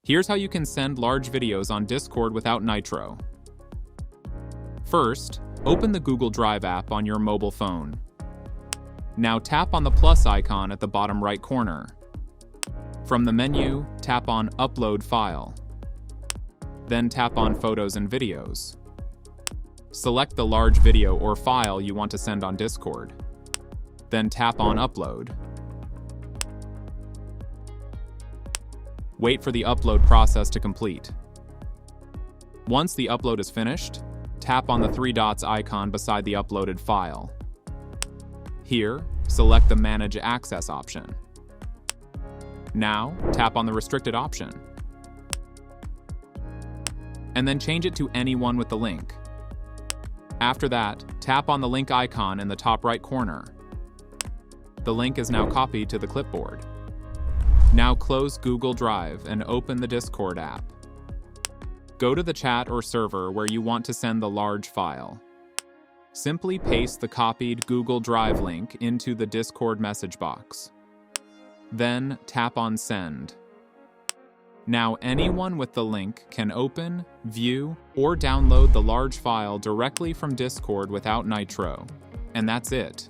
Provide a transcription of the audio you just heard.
Here's how you can send large videos on Discord without Nitro. First, open the Google Drive app on your mobile phone. Now tap on the plus icon at the bottom right corner. From the menu, tap on Upload File. Then tap on Photos and Videos. Select the large video or file you want to send on Discord. Then tap on Upload. Wait for the upload process to complete. Once the upload is finished, tap on the three dots icon beside the uploaded file. Here, select the Manage Access option. Now, tap on the Restricted option. And then change it to anyone with the link. After that, tap on the link icon in the top right corner. The link is now copied to the clipboard. Now close Google Drive and open the Discord app. Go to the chat or server where you want to send the large file. Simply paste the copied Google Drive link into the Discord message box. Then tap on Send. Now anyone with the link can open, view, or download the large file directly from Discord without Nitro. And that's it.